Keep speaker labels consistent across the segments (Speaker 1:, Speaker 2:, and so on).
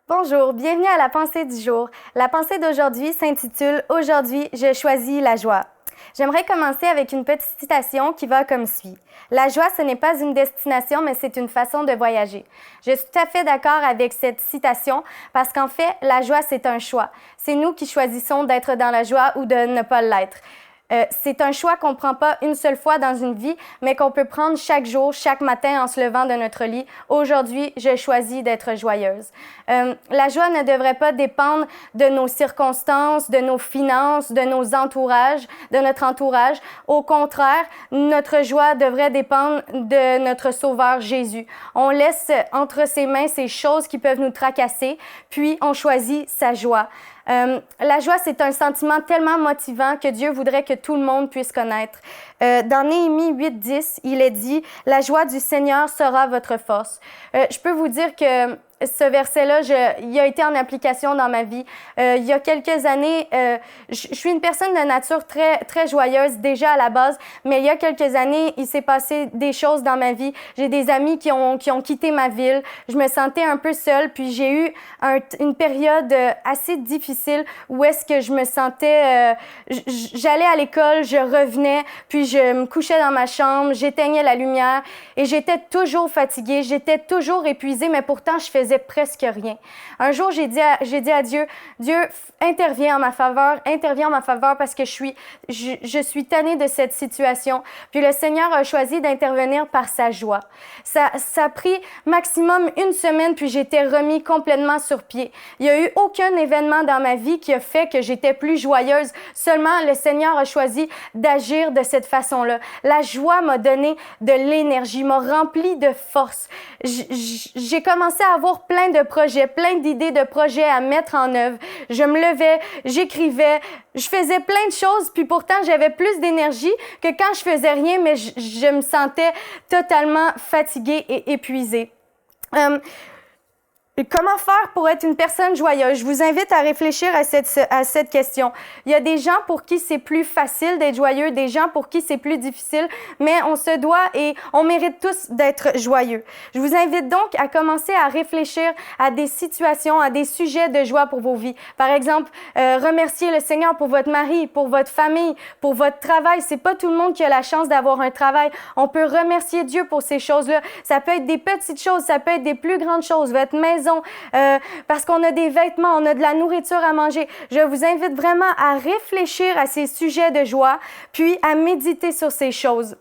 Speaker 1: Bonjour, bienvenue à la pensée du jour. La pensée d'aujourd'hui s'intitule « Aujourd'hui, je choisis la joie ». J'aimerais commencer avec une petite citation qui va comme suit. « La joie, ce n'est pas une destination, mais c'est une façon de voyager. » Je suis tout à fait d'accord avec cette citation parce qu'en fait, la joie, c'est un choix. C'est nous qui choisissons d'être dans la joie ou de ne pas l'être. C'est un choix qu'on ne prend pas une seule fois dans une vie, mais qu'on peut prendre chaque jour, chaque matin en se levant de notre lit. Aujourd'hui, je choisis d'être joyeuse. La joie ne devrait pas dépendre de nos circonstances, de nos finances, de nos entourages, de notre entourage. Au contraire, notre joie devrait dépendre de notre Sauveur Jésus. On laisse entre ses mains ces choses qui peuvent nous tracasser, puis on choisit sa joie. La joie, c'est un sentiment tellement motivant que Dieu voudrait que tout le monde puisse connaître. Dans Néhémie 8:10, il est dit « La joie du Seigneur sera votre force ». Je peux vous dire que ce verset-là, il a été en application dans ma vie. Il y a quelques années, je suis une personne de nature très, très joyeuse déjà à la base, mais il y a quelques années, il s'est passé des choses dans ma vie. J'ai des amis qui ont quitté ma ville. Je me sentais un peu seule, puis j'ai eu une période assez difficile où est-ce que je me sentais... j'allais à l'école, je revenais, puis je me couchais dans ma chambre, j'éteignais la lumière et j'étais toujours fatiguée, j'étais toujours épuisée, mais pourtant, je faisais presque rien. Un jour, j'ai dit à Dieu, Dieu, interviens en ma faveur parce que je suis tannée de cette situation. Puis le Seigneur a choisi d'intervenir par sa joie. Ça a pris maximum une semaine, puis j'étais remis complètement sur pied. Il n'y a eu aucun événement dans ma vie qui a fait que j'étais plus joyeuse. Seulement, le Seigneur a choisi d'agir de cette façon-là. La joie m'a donné de l'énergie, m'a rempli de force. J'ai commencé à avoir plein de projets, plein d'idées de projets à mettre en œuvre. Je me levais, j'écrivais, je faisais plein de choses, puis pourtant j'avais plus d'énergie que quand je faisais rien, mais je me sentais totalement fatiguée et épuisée. Comment faire pour être une personne joyeuse? Je vous invite à réfléchir à cette question. Il y a des gens pour qui c'est plus facile d'être joyeux, des gens pour qui c'est plus difficile, mais on se doit et on mérite tous d'être joyeux. Je vous invite donc à commencer à réfléchir à des situations, à des sujets de joie pour vos vies. Par exemple, remercier le Seigneur pour votre mari, pour votre famille, pour votre travail. C'est pas tout le monde qui a la chance d'avoir un travail. On peut remercier Dieu pour ces choses-là. Ça peut être des petites choses, ça peut être des plus grandes choses. Votre maison, parce qu'on a des vêtements, on a de la nourriture à manger. Je vous invite vraiment à réfléchir à ces sujets de joie, puis à méditer sur ces choses.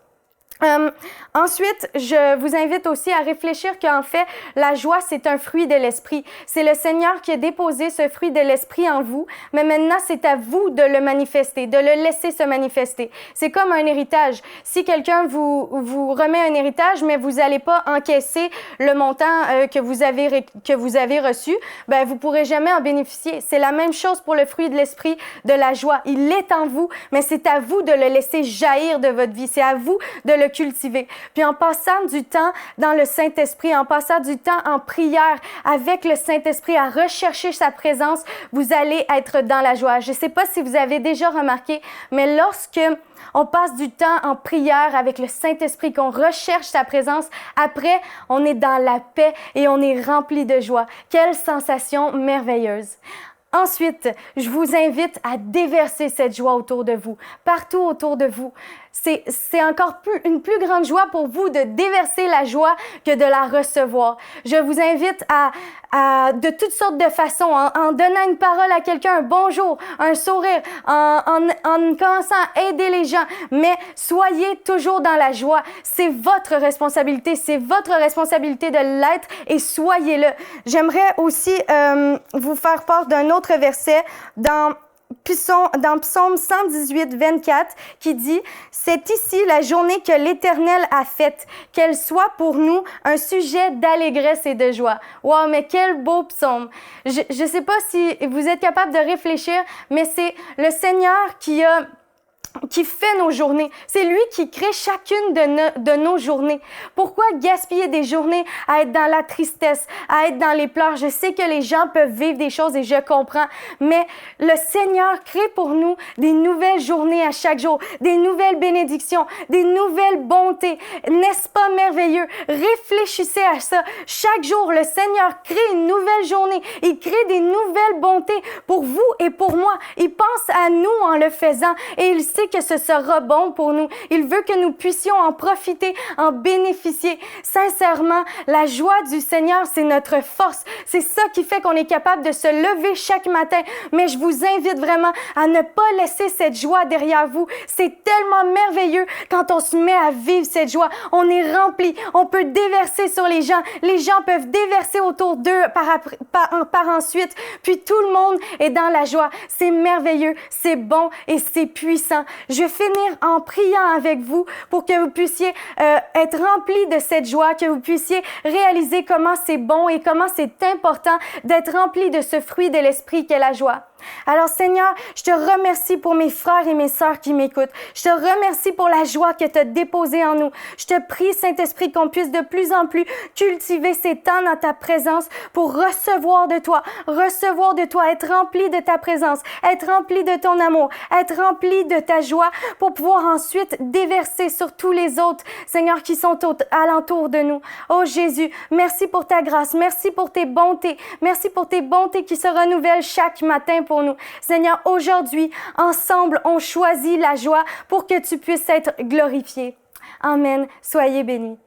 Speaker 1: Ensuite, je vous invite aussi à réfléchir qu'en fait, la joie, c'est un fruit de l'esprit. C'est le Seigneur qui a déposé ce fruit de l'esprit en vous, mais maintenant, c'est à vous de le manifester, de le laisser se manifester. C'est comme un héritage. Si quelqu'un vous remet un héritage, mais vous n'allez pas encaisser le montant que vous avez reçu, ben vous pourrez jamais en bénéficier. C'est la même chose pour le fruit de l'esprit, de la joie. Il est en vous, mais c'est à vous de le laisser jaillir de votre vie. C'est à vous de le cultiver. Puis en passant du temps dans le Saint-Esprit, en passant du temps en prière avec le Saint-Esprit, à rechercher sa présence, vous allez être dans la joie. Je ne sais pas si vous avez déjà remarqué, mais lorsque on passe du temps en prière avec le Saint-Esprit, qu'on recherche sa présence, après, on est dans la paix et on est rempli de joie. Quelle sensation merveilleuse! Ensuite, je vous invite à déverser cette joie autour de vous, partout autour de vous. C'est encore une plus grande joie pour vous de déverser la joie que de la recevoir. Je vous invite à de toutes sortes de façons, en donnant une parole à quelqu'un, un bonjour, un sourire, en commençant à aider les gens. Mais soyez toujours dans la joie. C'est votre responsabilité de l'être et soyez-le. J'aimerais aussi vous faire part d'un autre verset dans Psaume 118, 24, qui dit « C'est ici la journée que l'Éternel a faite, qu'elle soit pour nous un sujet d'allégresse et de joie. » Wow, mais quel beau psaume! Je ne sais pas si vous êtes capable de réfléchir, mais c'est le Seigneur qui a qui fait nos journées. C'est lui qui crée chacune de nos journées. Pourquoi gaspiller des journées à être dans la tristesse, à être dans les pleurs? Je sais que les gens peuvent vivre des choses et je comprends, mais le Seigneur crée pour nous des nouvelles journées à chaque jour, des nouvelles bénédictions, des nouvelles bontés. N'est-ce pas merveilleux? Réfléchissez à ça. Chaque jour, le Seigneur crée une nouvelle journée. Il crée des nouvelles bontés pour vous et pour moi. Il pense à nous en le faisant et il sait que ce sera bon pour nous. Il veut que nous puissions en profiter, en bénéficier. Sincèrement, la joie du Seigneur, c'est notre force. C'est ça qui fait qu'on est capable de se lever chaque matin. Mais je vous invite vraiment à ne pas laisser cette joie derrière vous. C'est tellement merveilleux quand on se met à vivre cette joie. On est rempli. On peut déverser sur les gens. Les gens peuvent déverser autour d'eux par ensuite. Puis tout le monde est dans la joie. C'est merveilleux, c'est bon et c'est puissant. Je vais finir en priant avec vous pour que vous puissiez être remplis de cette joie, que vous puissiez réaliser comment c'est bon et comment c'est important d'être rempli de ce fruit de l'esprit qu'est la joie. Alors Seigneur, je te remercie pour mes frères et mes sœurs qui m'écoutent. Je te remercie pour la joie que tu as déposée en nous. Je te prie, Saint-Esprit, qu'on puisse de plus en plus cultiver ces temps dans ta présence pour recevoir de toi, être rempli de ta présence, être rempli de ton amour, être rempli de ta joie pour pouvoir ensuite déverser sur tous les autres, Seigneur, qui sont alentour de nous. Oh Jésus, merci pour ta grâce, merci pour tes bontés qui se renouvellent chaque matin pour nous. Seigneur, aujourd'hui, ensemble, on choisit la joie pour que tu puisses être glorifié. Amen. Soyez bénis.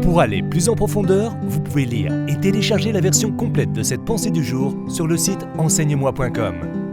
Speaker 2: Pour aller plus en profondeur, vous pouvez lire et télécharger la version complète de cette pensée du jour sur le site enseigne-moi.com.